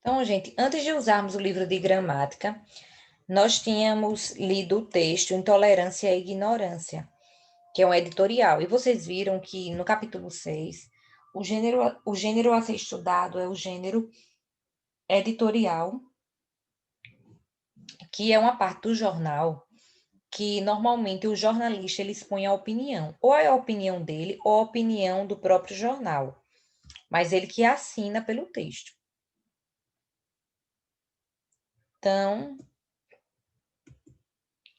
Então, gente, antes de usarmos o livro de gramática, nós tínhamos lido o texto Intolerância e Ignorância, que é um editorial. E vocês viram que no capítulo 6, o gênero a ser estudado é o gênero editorial, que é uma parte do jornal que normalmente o jornalista ele expõe a opinião, ou é a opinião dele ou a opinião do próprio jornal, mas ele que assina pelo texto. Então,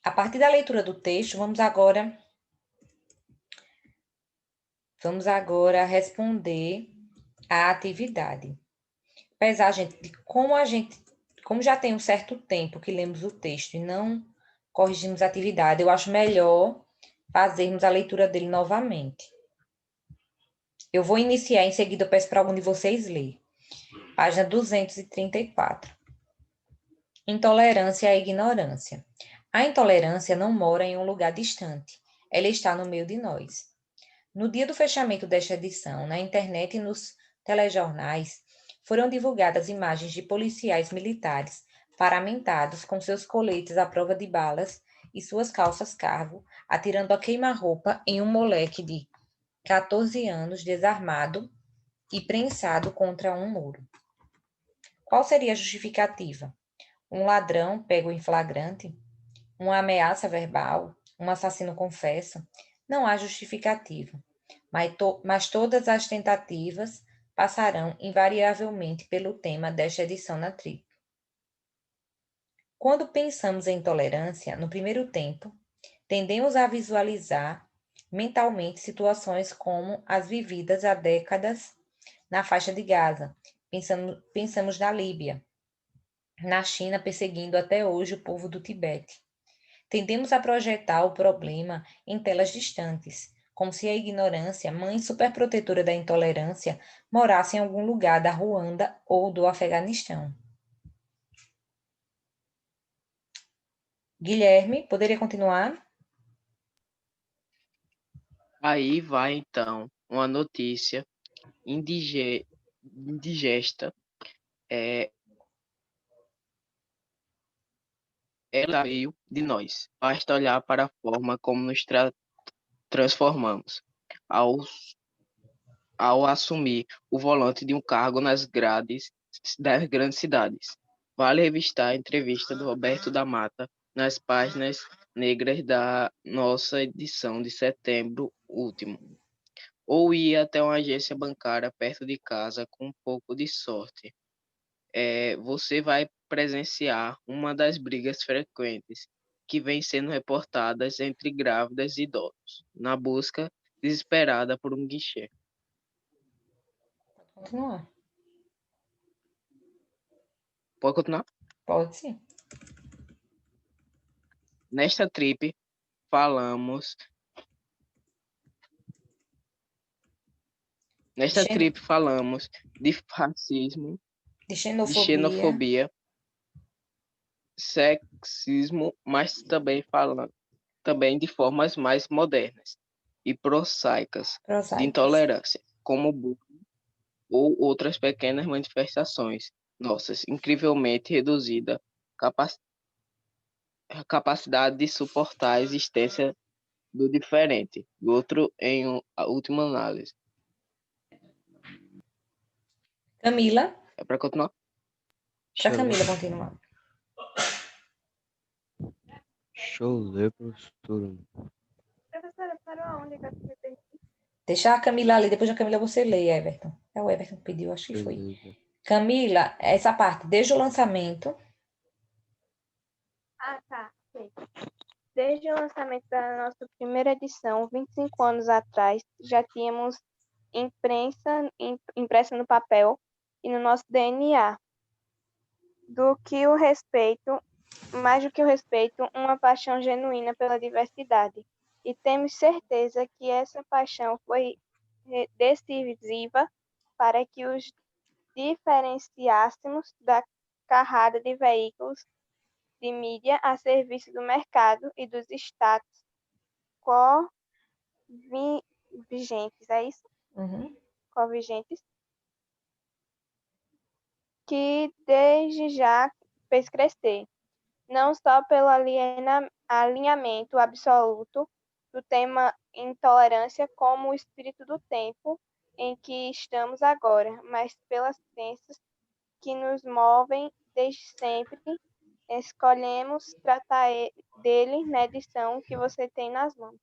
a partir da leitura do texto, vamos agora responder à atividade. Apesar, gente, de como já tem um certo tempo que lemos o texto e não corrigimos a atividade, eu acho melhor fazermos a leitura dele novamente. Eu vou iniciar, em seguida eu peço para algum de vocês ler. Página 234. Intolerância à ignorância. A intolerância não mora em um lugar distante. Ela está no meio de nós. No dia do fechamento desta edição, na internet e nos telejornais, foram divulgadas imagens de policiais militares paramentados com seus coletes à prova de balas e suas calças cargo, atirando a queima-roupa em um moleque de 14 anos desarmado e prensado contra um muro. Qual seria a justificativa? Um ladrão pego em flagrante? Uma ameaça verbal? Um assassino confesso? Não há justificativa, mas todas as tentativas passarão invariavelmente pelo tema desta edição na TRIP. Quando pensamos em tolerância, no primeiro tempo, tendemos a visualizar mentalmente situações como as vividas há décadas na faixa de Gaza. Pensamos na Líbia, na China perseguindo até hoje o povo do Tibete. Tendemos a projetar o problema em telas distantes, como se a ignorância, mãe superprotetora da intolerância, morasse em algum lugar da Ruanda ou do Afeganistão. Guilherme, poderia continuar? Aí vai, então, uma notícia indigesta. Ela veio de nós. Basta olhar para a forma como nos transformamos ao assumir o volante de um cargo nas grades das grandes cidades. Vale revistar a entrevista do Roberto da Mata nas páginas negras da nossa edição de setembro último. Ou ir até uma agência bancária perto de casa com um pouco de sorte. Você vai presenciar uma das brigas frequentes que vem sendo reportadas entre grávidas e idosos, na busca desesperada por um guichê. Continuar. Pode continuar? Pode sim. Nesta trip, falamos de racismo, De de xenofobia. xenofobia, sexismo, mas também de formas mais modernas e prosaicas de Prosaicas. intolerância, como o bullying ou outras pequenas manifestações nossas, incrivelmente reduzida a capacidade de suportar a existência do diferente, do outro a última análise. Camila. É para continuar? Para Deixa eu Camila ler. continuar. Deixa eu ler, professora. Professora, para onde que eu me perdi? Deixa a Camila ler, depois da Camila você lê, Everton. É o Everton que pediu, acho que foi. Beleza. Camila, essa parte, desde o lançamento. Ah, tá. Ok. Desde o lançamento da nossa primeira edição, 25 anos atrás, já tínhamos impressa no papel e no nosso DNA, mais do que o respeito, uma paixão genuína pela diversidade. E temos certeza que essa paixão foi decisiva para que os diferenciássemos da carrada de veículos de mídia a serviço do mercado e dos status vigentes, é isso? Uhum. Convigentes. que desde já fez crescer, não só pelo alinhamento absoluto do tema intolerância como o espírito do tempo em que estamos agora, mas pelas crenças que nos movem desde sempre. Escolhemos tratar dele na edição que você tem nas mãos.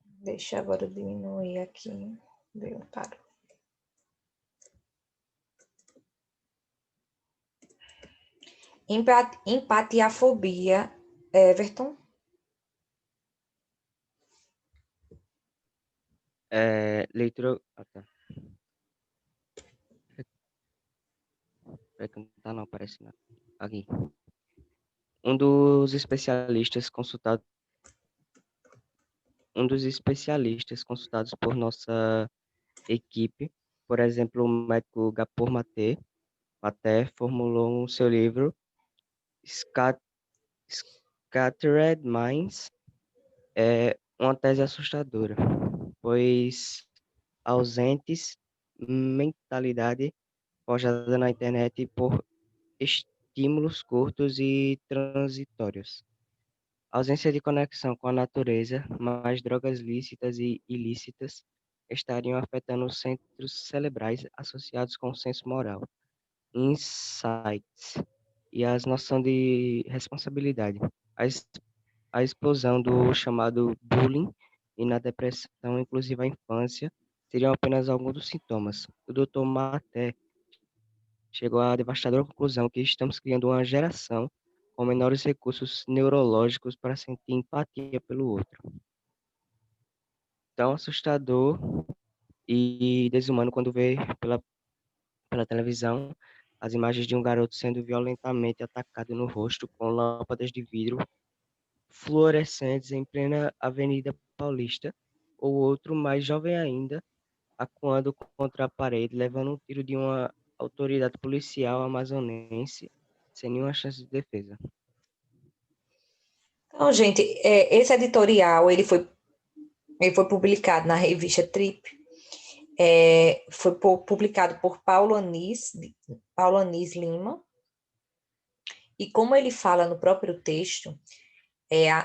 Deixa agora eu diminuir aqui. Deu, paro. Empatiafobia, Everton. Leitura. Ah, tá. Peraí que não tá, não, aparece não. Aqui. Um dos especialistas consultados por nossa equipe, por exemplo, o médico Gapur Maté, formulou seu livro Scattered Minds, uma tese assustadora, pois ausentes mentalidade forjada na internet por estímulos curtos e transitórios. Ausência de conexão com a natureza, mais drogas lícitas e ilícitas estariam afetando os centros cerebrais associados com o senso moral, insights e as noção de responsabilidade. A explosão do chamado bullying e na depressão, inclusive a infância, seriam apenas alguns dos sintomas. O Dr. Maté chegou à devastadora conclusão que estamos criando uma geração com menores recursos neurológicos para sentir empatia pelo outro. Tão assustador e desumano quando vê pela televisão as imagens de um garoto sendo violentamente atacado no rosto com lâmpadas de vidro fluorescentes em plena Avenida Paulista, ou outro mais jovem ainda, acuando contra a parede, levando um tiro de uma autoridade policial amazonense sem nenhuma chance de defesa. Então, gente, esse editorial, ele foi publicado na revista Trip, foi publicado por Paulo Anis Lima, e como ele fala no próprio texto,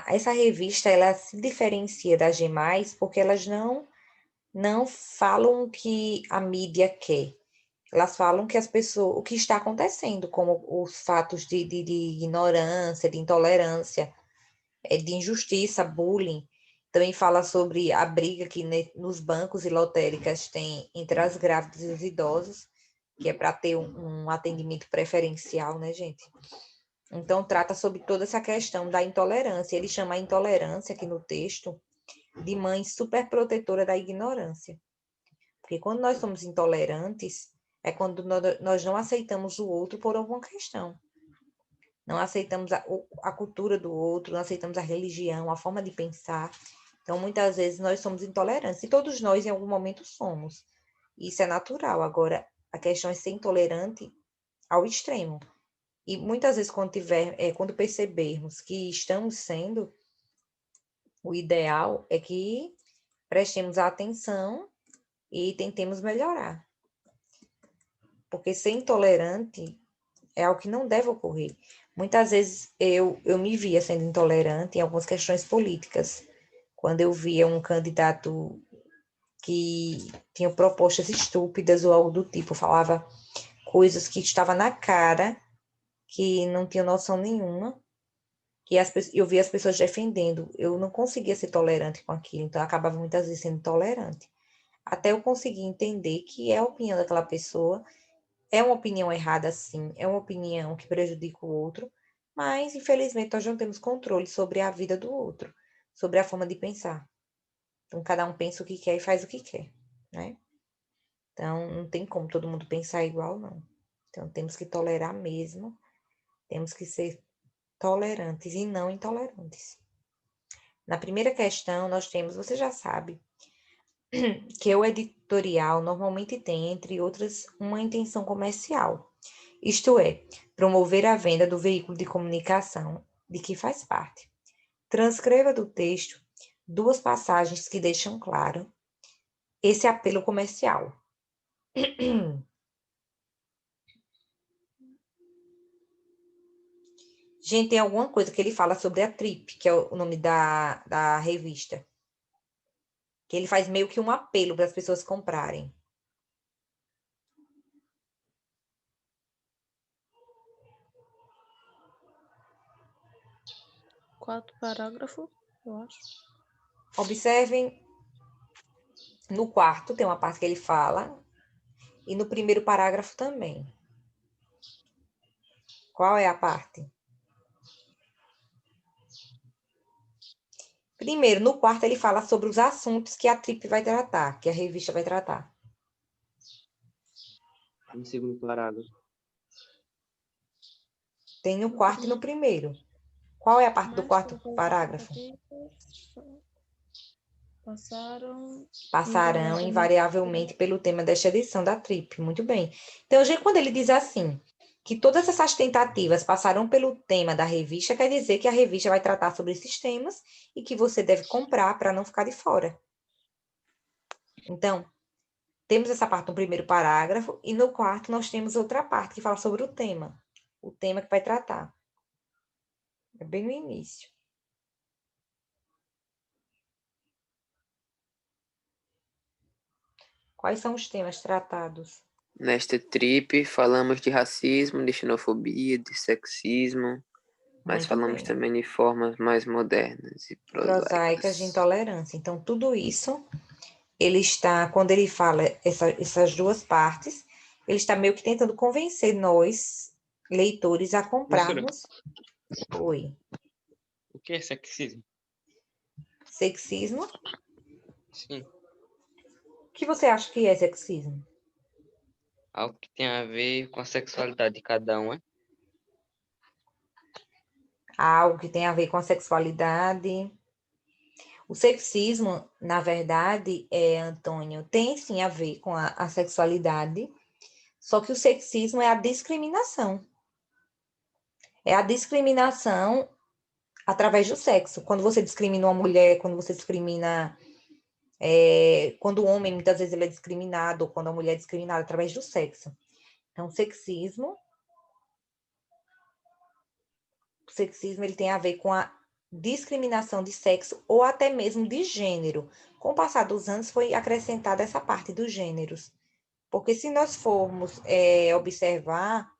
essa revista, ela se diferencia das demais porque elas não falam o que a mídia quer. Elas falam que o que está acontecendo, como os fatos de ignorância, de intolerância, de injustiça, bullying. Também fala sobre a briga que nos bancos e lotéricas tem entre as grávidas e os idosos, que é para ter um atendimento preferencial, né, gente? Então, trata sobre toda essa questão da intolerância. Ele chama a intolerância, aqui no texto, de mãe superprotetora da ignorância. Porque quando nós somos intolerantes, é quando nós não aceitamos o outro por alguma questão. Não aceitamos a cultura do outro, não aceitamos a religião, a forma de pensar. Então, muitas vezes, nós somos intolerantes. E todos nós, em algum momento, somos. Isso é natural. Agora, a questão é ser intolerante ao extremo. E muitas vezes, quando percebermos que estamos sendo, o ideal é que prestemos atenção e tentemos melhorar. Porque ser intolerante é algo que não deve ocorrer. Muitas vezes eu me via sendo intolerante em algumas questões políticas. Quando eu via um candidato que tinha propostas estúpidas ou algo do tipo, falava coisas que estava na cara, que não tinha noção nenhuma, que eu via as pessoas defendendo. Eu não conseguia ser tolerante com aquilo, então eu acabava muitas vezes sendo intolerante. Até eu conseguir entender que é a opinião daquela pessoa, é uma opinião errada, sim, é uma opinião que prejudica o outro, mas, infelizmente, nós não temos controle sobre a vida do outro, sobre a forma de pensar. Então, cada um pensa o que quer e faz o que quer, né? Então, não tem como todo mundo pensar igual, não. Então, temos que tolerar mesmo, temos que ser tolerantes e não intolerantes. Na primeira questão, nós temos, você já sabe, que o editorial normalmente tem, entre outras, uma intenção comercial, isto é, promover a venda do veículo de comunicação de que faz parte. Transcreva do texto 2 passagens que deixam claro esse apelo comercial. Gente, tem alguma coisa que ele fala sobre a Trip, que é o nome da revista. Que ele faz meio que um apelo para as pessoas comprarem. Quarto parágrafo, eu acho. Observem, no quarto tem uma parte que ele fala, e no primeiro parágrafo também. Qual é a parte? Primeiro, no quarto ele fala sobre os assuntos que a Trip vai tratar, que a revista vai tratar. No segundo parágrafo. Tem no quarto e no primeiro. Qual é a parte do quarto parágrafo? Passarão invariavelmente pelo tema desta edição da Trip. Muito bem. Então, gente, quando ele diz assim, que todas essas tentativas passaram pelo tema da revista, quer dizer que a revista vai tratar sobre esses temas e que você deve comprar para não ficar de fora. Então, temos essa parte no primeiro parágrafo e no quarto nós temos outra parte que fala sobre o tema que vai tratar. É bem no início. Quais são os temas tratados? Nesta trip, falamos de racismo, de xenofobia, de sexismo, mas Muito falamos bem. também de formas mais modernas e Prosaicas de prosaicas. intolerância. Então, tudo isso, ele está, quando ele fala essas duas partes, ele está meio que tentando convencer nós, leitores, a comprarmos. Oi. O que é sexismo? Sexismo? Sim, O que você acha que é sexismo? algo que tem a ver com a sexualidade de cada um, é? Algo que tem a ver com a sexualidade. O sexismo, na verdade, Antônio, tem sim a ver com a sexualidade, só que o sexismo é a discriminação. É a discriminação através do sexo. Quando você discrimina uma mulher, quando você discrimina... quando o homem, muitas vezes, ele é discriminado, ou quando a mulher é discriminada através do sexo. Então, o sexismo ele tem a ver com a discriminação de sexo ou até mesmo de gênero. Com o passar dos anos, foi acrescentada essa parte dos gêneros. Porque se nós formos observar,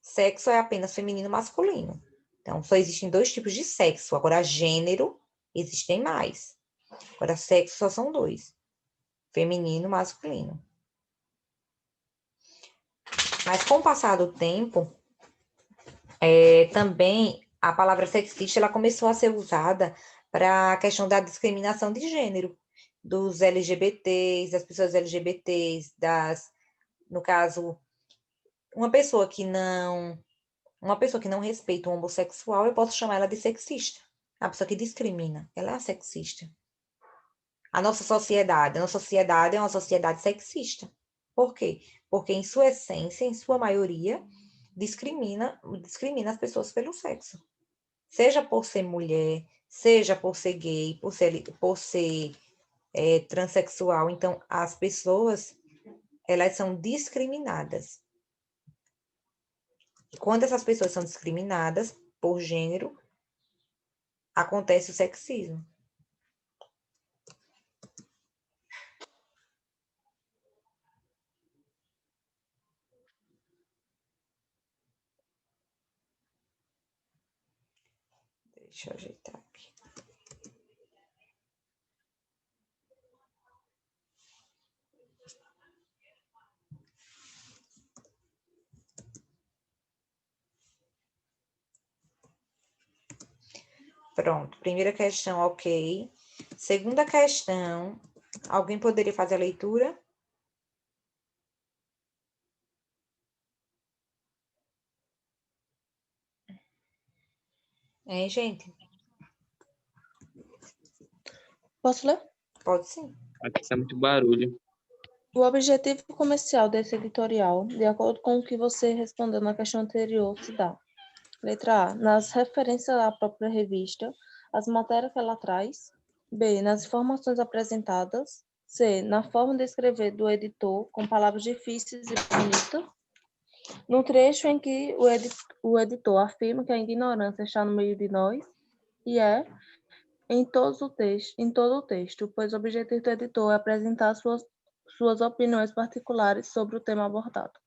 sexo é apenas feminino e masculino. Então, só existem dois tipos de sexo. Agora, gênero, existem mais. Agora, sexo só são dois. Feminino e masculino. Mas, com o passar do tempo, também a palavra sexista ela começou a ser usada para a questão da discriminação de gênero, dos LGBTs, das pessoas LGBTs, no caso, uma pessoa que não respeita o homossexual, eu posso chamar ela de sexista. A pessoa que discrimina, ela é sexista. A nossa sociedade é uma sociedade sexista. Por quê? Porque em sua essência, em sua maioria, discrimina as pessoas pelo sexo. Seja por ser mulher, seja por ser gay, por ser transexual. Então, as pessoas, elas são discriminadas. E quando essas pessoas são discriminadas por gênero, acontece o sexismo. Deixa eu ajeitar aqui. Pronto, primeira questão, ok. Segunda questão, alguém poderia fazer a leitura? Hein, gente? Posso ler? Pode sim. Aqui está muito barulho. O objetivo comercial desse editorial, de acordo com o que você respondeu na questão anterior, se dá. Letra A, nas referências à própria revista, as matérias que ela traz. B, nas informações apresentadas. C. Na forma de escrever do editor, com palavras difíceis e bonitas. No trecho em que o editor afirma que a ignorância está no meio de nós. E em todo o texto, pois o objetivo do editor é apresentar suas opiniões particulares sobre o tema abordado.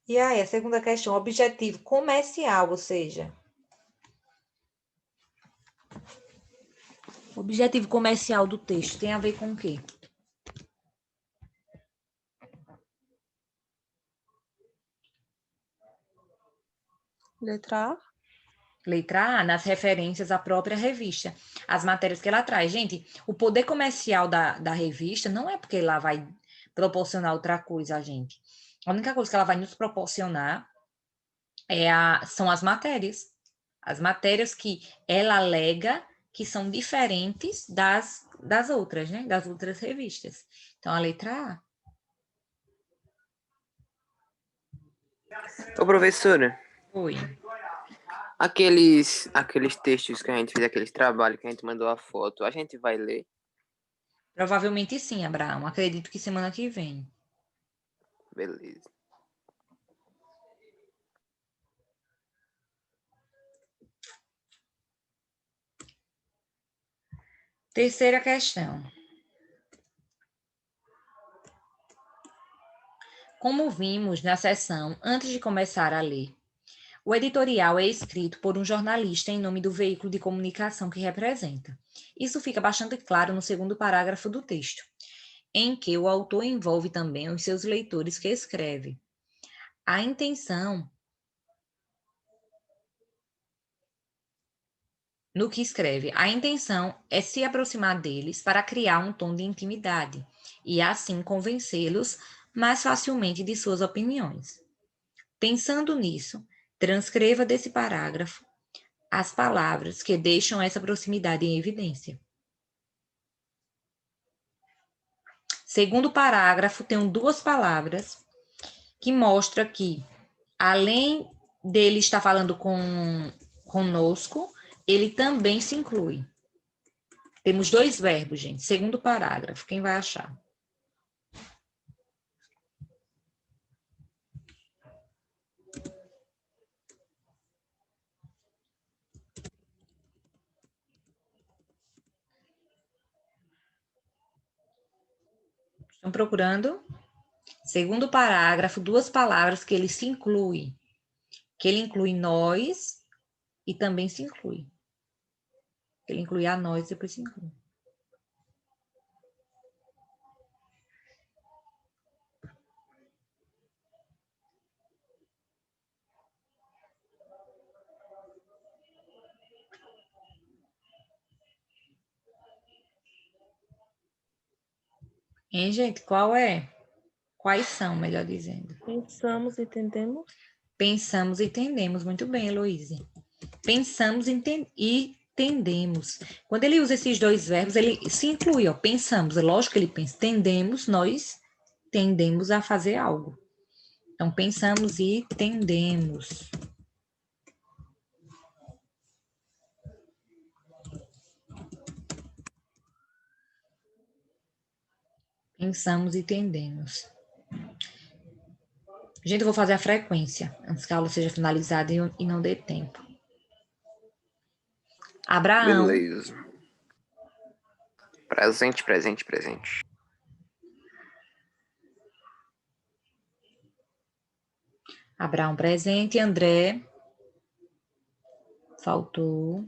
E aí, a segunda questão, objetivo comercial, ou seja, o objetivo comercial do texto tem a ver com o quê? Letra A. Letra A, nas referências à própria revista, as matérias que ela traz. Gente, o poder comercial da revista não é porque ela vai proporcionar outra coisa a gente. A única coisa que ela vai nos proporcionar são as matérias. As matérias que ela alega que são diferentes das outras, né? Das outras revistas. Então, a letra A. Ô, professora, Oi. aqueles textos que a gente fez, aqueles trabalhos que a gente mandou a foto, a gente vai ler? Provavelmente sim, Abraão. Acredito que semana que vem. Beleza. Terceira questão. Como vimos na sessão antes de começar a ler, o editorial é escrito por um jornalista em nome do veículo de comunicação que representa. Isso fica bastante claro no segundo parágrafo do texto, em que o autor envolve também os seus leitores que escreve. A intenção no que escreve, a intenção é se aproximar deles para criar um tom de intimidade e assim convencê-los mais facilmente de suas opiniões. Pensando nisso, transcreva desse parágrafo as palavras que deixam essa proximidade em evidência. Segundo parágrafo, tem duas palavras que mostram que, além dele estar falando conosco, ele também se inclui. Temos dois verbos, gente. Segundo parágrafo, quem vai achar? Estão procurando? Segundo parágrafo, duas palavras que ele se inclui. Que ele inclui nós e também se inclui. Ele inclui a nós e depois se inclui. Hein, gente? Qual é? Quais são, melhor dizendo? Pensamos e entendemos. Pensamos e entendemos. Muito bem, Heloíse. Pensamos e entendemos. Quando ele usa esses dois verbos, ele se inclui, ó. Pensamos, é lógico que ele pensa. Tendemos, nós tendemos a fazer algo. Então, pensamos e tendemos. Pensamos e tendemos. Gente, eu vou fazer a frequência, antes que a aula seja finalizada e não dê tempo. Abraão. Beleza. Presente, presente, presente. Abraão presente. André. Faltou.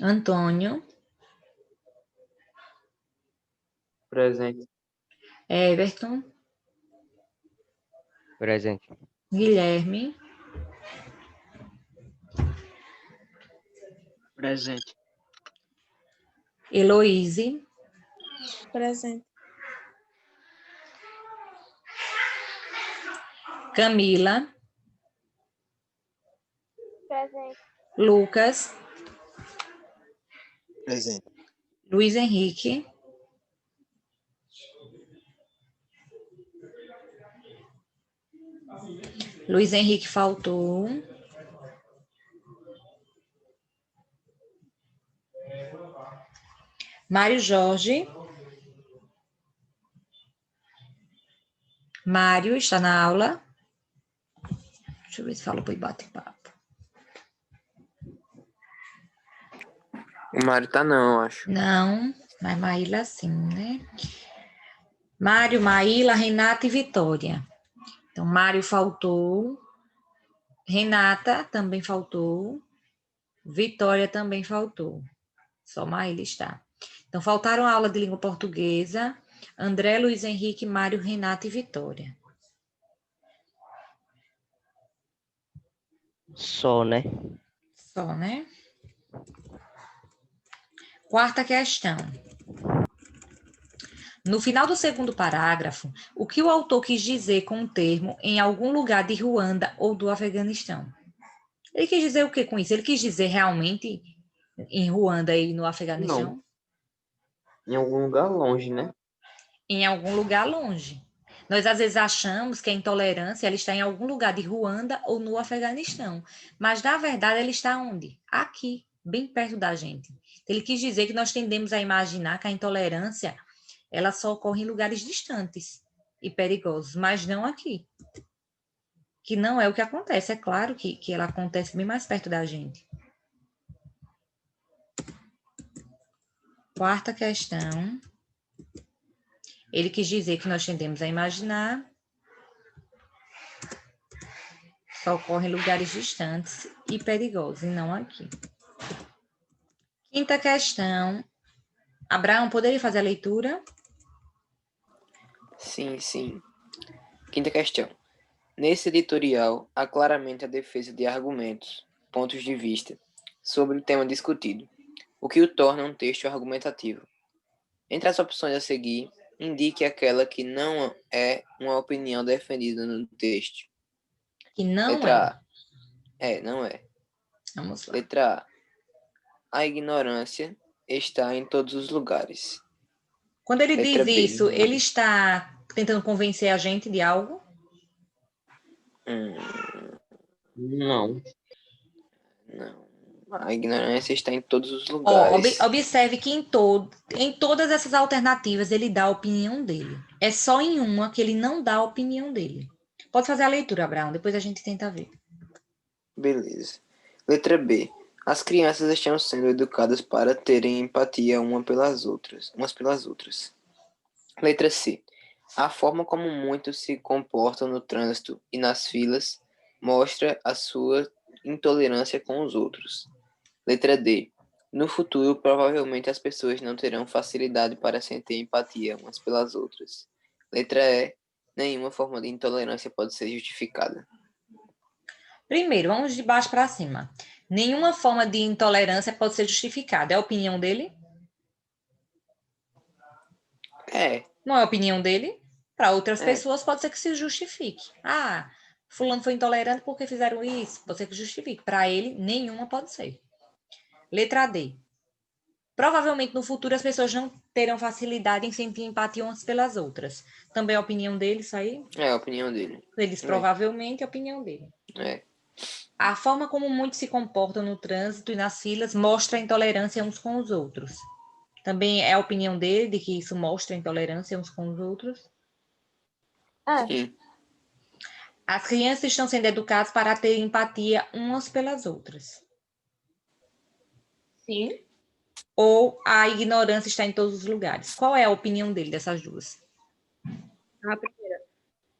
Antônio. Presente. Everton. Presente. Guilherme. Presente. Heloíse. Presente. Camila. Presente. Lucas. Presente. Luiz Henrique. Luiz Henrique faltou. Mário Jorge. Mário está na aula. Deixa eu ver se fala para o bate-papo. O Mário tá não, eu acho. Não, mas Maíla sim, né? Mário, Maíla, Renata e Vitória. Então, Mário faltou. Renata também faltou. Vitória também faltou. Só Maíla está. Então, faltaram a aula de língua portuguesa. André, Luiz Henrique, Mário, Renata e Vitória. Só, né? Só, né? Quarta questão. No final do segundo parágrafo, o que o autor quis dizer com o termo em algum lugar de Ruanda ou do Afeganistão? Ele quis dizer o que com isso? Ele quis dizer realmente em Ruanda e no Afeganistão? Não. Em algum lugar longe, né? Em algum lugar longe. Nós, às vezes, achamos que a intolerância ela está em algum lugar de Ruanda ou no Afeganistão. Mas, na verdade, ela está onde? Aqui, bem perto da gente. Ele quis dizer que nós tendemos a imaginar que a intolerância ela só ocorre em lugares distantes e perigosos, mas não aqui. Que não é o que acontece. É claro que ela acontece bem mais perto da gente. Quarta questão. Ele quis dizer que nós tendemos a imaginar só ocorre em lugares distantes e perigosos, e não aqui. Quinta questão. Abraão, poderia fazer a leitura? Sim, sim. Quinta questão. Nesse editorial, há claramente a defesa de argumentos, pontos de vista, sobre o tema discutido, o que o torna um texto argumentativo. Entre as opções a seguir, indique aquela que não é uma opinião defendida no texto. Que não Letra é. A. Não é. Vamos lá. Letra A. A ignorância está em todos os lugares. Quando ele Letra diz B. isso, ele está tentando convencer a gente de algo? Não. Não. A ignorância está em todos os Ó, lugares. observe que em todas essas alternativas ele dá a opinião dele. É só em uma que ele não dá a opinião dele. Pode fazer a leitura, Abraão, depois a gente tenta ver. Beleza. Letra B. As crianças estão sendo educadas para terem empatia umas pelas outras. Letra C. A forma como muitos se comportam no trânsito e nas filas mostra a sua intolerância com os outros. Letra D. No futuro, provavelmente as pessoas não terão facilidade para sentir empatia umas pelas outras. Letra E. Nenhuma forma de intolerância pode ser justificada. Primeiro, vamos de baixo para cima. Nenhuma forma de intolerância pode ser justificada. É a opinião dele? É, Não é a opinião dele? Para outras É. pessoas pode ser que se justifique. Ah, fulano foi intolerante porque fizeram isso. Pode ser que justifique. Para ele, nenhuma pode ser. Letra D. Provavelmente no futuro as pessoas não terão facilidade em sentir empatia umas pelas outras. Também é a opinião dele, isso aí? é a opinião dele. Ele diz provavelmente é a opinião dele. É. A forma como muitos se comportam no trânsito e nas filas mostra a intolerância uns com os outros. Também é a opinião dele de que isso mostra intolerância uns com os outros. Sim. As crianças estão sendo educadas para ter empatia umas pelas outras. Sim. Ou a ignorância está em todos os lugares. Qual é a opinião dele dessas duas? A primeira.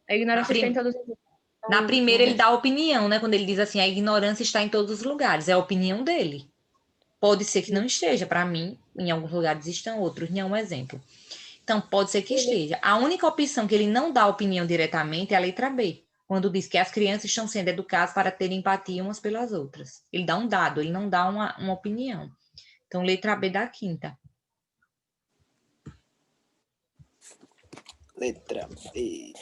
A ignorância está em todos os lugares. Na primeira, ele dá a opinião, né? Quando ele diz assim, a ignorância está em todos os lugares. É a opinião dele. Pode ser que não esteja. Para mim, em alguns lugares estão, outros não, um exemplo. Então, pode ser que esteja. A única opção que ele não dá opinião diretamente é a letra B. Quando diz que as crianças estão sendo educadas para ter empatia umas pelas outras. Ele dá um dado, ele não dá uma opinião. Então, letra B da quinta. Letra B.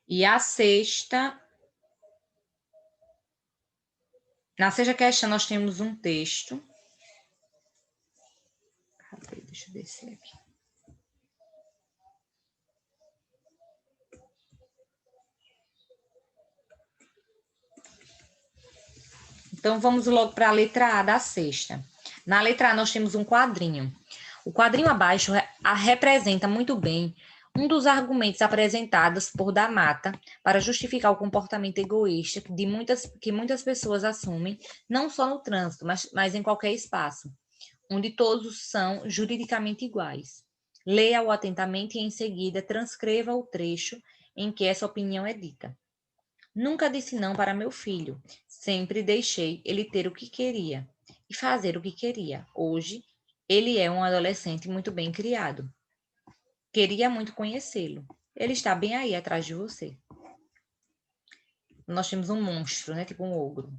E a sexta. Na sexta questão, nós temos um texto. Deixa eu descer aqui. Então, vamos logo para a letra A da sexta. Na letra A, nós temos um quadrinho. O quadrinho abaixo representa muito bem um dos argumentos apresentados por Da Mata para justificar o comportamento egoísta que muitas pessoas assumem, não só no trânsito, mas em qualquer espaço, onde todos são juridicamente iguais. Leia-o atentamente e, em seguida, transcreva o trecho em que essa opinião é dita. Nunca disse não para meu filho. Sempre deixei ele ter o que queria e fazer o que queria. Hoje, ele é um adolescente muito bem criado. Queria muito conhecê-lo. Ele está bem aí atrás de você. Nós temos um monstro, né? Tipo um ogro.